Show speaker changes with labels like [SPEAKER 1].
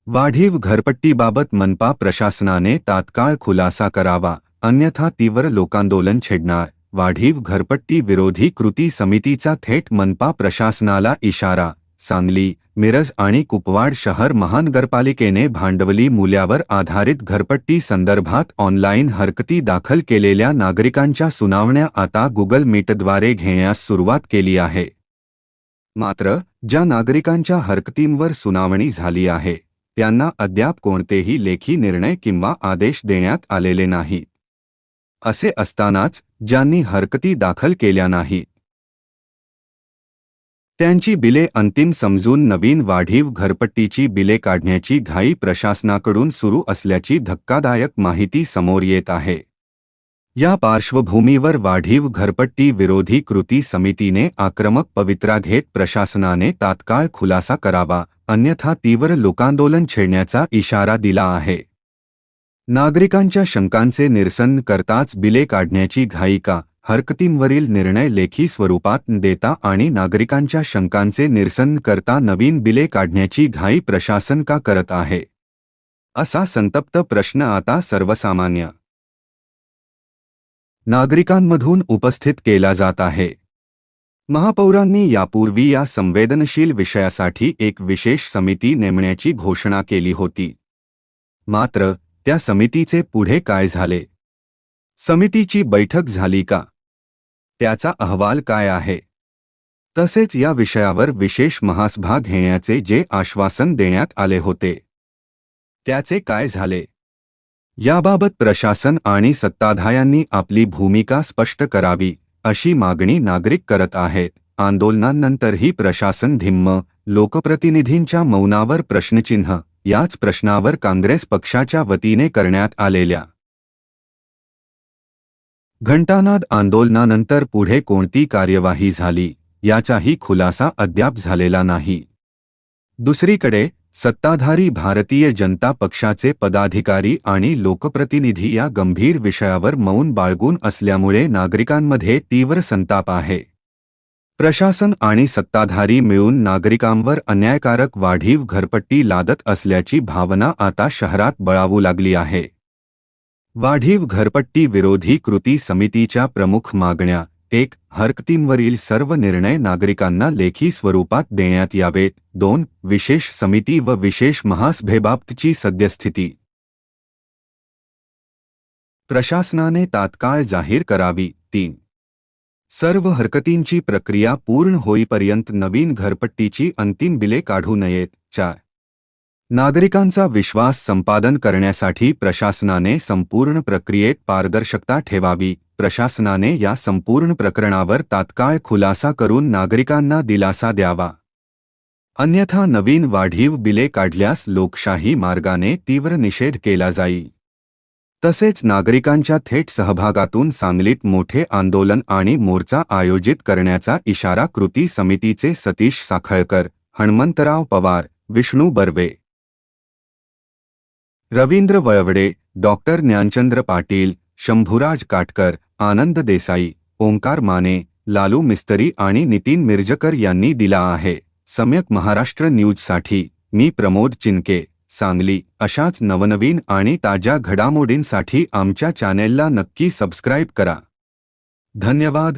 [SPEAKER 1] वाढीव घरपट्टीबाबत मनपा प्रशासनाने तात्काळ खुलासा करावा, अन्यथा तीव्र लोकांदोलन छेडणार. वाढीव घरपट्टी विरोधी कृती समितीचा थेट मनपा प्रशासनाला इशारा. सांगली, मिरज आणि कुपवाड शहर महानगरपालिकेने भांडवली मूल्यावर आधारित घरपट्टी संदर्भात ऑनलाईन हरकती दाखल केलेल्या नागरिकांच्या सुनावण्या आता गुगल मीटद्वारे घेण्यास सुरुवात केली आहे. मात्र ज्या नागरिकांच्या हरकतींवर सुनावणी झाली आहे त्यांना अद्याप कोणतेही लेखी निर्णय किंवा आदेश देण्यात आलेले नाहीत. असे असतानाच ज्यांनी हरकती दाखल केल्या नाहीत त्यांची बिले अंतिम समजून नवीन वाढीव घरपट्टीची बिले काढण्याची घाई प्रशासनाकडून सुरू असल्याची धक्कादायक माहिती समोर येत आहे. या पार्श्वभूमीवर वाढीव घरपट्टी विरोधी कृती समितीने आक्रमक पवित्रा घेत प्रशासनाने तात्काळ खुलासा करावा, अन्यथा तीव्र लोकांदोलन छेडण्याचा इशारा दिला आहे. नागरिकांच्या शंकांचे निरसन करताच बिले काढण्याची घाई का? हरकतींवरील निर्णय लेखी स्वरूपात देता आणि नागरिकांच्या शंकांचे निरसन करता नवीन बिले काढण्याची घाई प्रशासन का करत आहे, असा संतप्त प्रश्न आता सर्वसामान्य नागरिकांमधून उपस्थित केला जात आहे. महापौरांनी यापूर्वी या संवेदनशील विषयासाठी एक विशेष समिती नेमण्याची घोषणा केली होती. मात्र त्या समितीचे पुढे काय झाले? समितीची बैठक झाली का? त्याचा अहवाल काय आहे? तसेच या विषयावर विशेष महासभा घेण्याचे जे आश्वासन देण्यात आले होते त्याचे काय झाले? याबाबत प्रशासन आणि सत्ताधाऱ्यांनी आपली भूमिका स्पष्ट करावी, अशी मागणी नागरिक करत आहेत. आंदोलनानंतरही प्रशासन धिम्म, लोकप्रतिनिधींच्या मौनावर प्रश्नचिन्ह. याच प्रश्नावर काँग्रेस पक्षाच्या वतीने करण्यात आलेल्या घंटानाद आंदोलनानंतर पुढे कोणती कार्यवाही झाली याचाही खुलासा अद्याप झालेला नाही. दुसरीकडे सत्ताधारी भारतीय जनता पक्षाचे पदाधिकारी आणि लोकप्रतिनिधी या गंभीर विषयावर मौन बाळगून असल्यामुळे नागरिकांमध्ये तीव्र संताप आहे. प्रशासन आणि सत्ताधारी मिळून नागरिकांवर अन्यायकारक वाढीव घरपट्टी लादत असल्याची भावना आता शहरात बळावू लागली आहे. वाढीव घरपट्टी विरोधी कृती समितीच्या प्रमुख मागण्या: 1. हरकतींवरील सर्व निर्णय नागरिकांना लेखी स्वरूपात देण्यात यावेत. 2. विशेष समिती व विशेष महासभेबाबतची सद्यस्थिती प्रशासनाने तात्काळ जाहीर करावी. 3. सर्व हरकतींची प्रक्रिया पूर्ण होईपर्यंत नवीन घरपट्टीची अंतिम बिले काढू नयेत. 4. नागरिकांचा विश्वास संपादन करण्यासाठी प्रशासनाने संपूर्ण प्रक्रियेत पारदर्शकता ठेवावी. प्रशासनाने या संपूर्ण प्रकरणावर तात्काळ खुलासा करून नागरिकांना दिलासा द्यावा, अन्यथा नवीन वाढीव बिले काढल्यास लोकशाही मार्गाने तीव्र निषेध केला जाईल. तसेच नागरिकांच्या थेट सहभागातून सांगलीत मोठे आंदोलन आणि मोर्चा आयोजित करण्याचा इशारा कृती समितीचे सतीश साखळकर, हणमंतराव पवार, विष्णू बर्वे, रवींद्र वळवडे, डॉक्टर ज्ञानचंद्र पाटील, शंभूराज काटकर, आनंद देसाई, ओंकार माने, लालू मिस्त्री आणि नितीन मिरजकर यांनी दिला आहे. सम्यक महाराष्ट्र न्यूजसाठी मी प्रमोद चिनके, सांगली. अशाच नवनवीन आणि ताज्या घडामोडींसाठी आमच्या चॅनेलला नक्की सबस्क्राईब करा. धन्यवाद.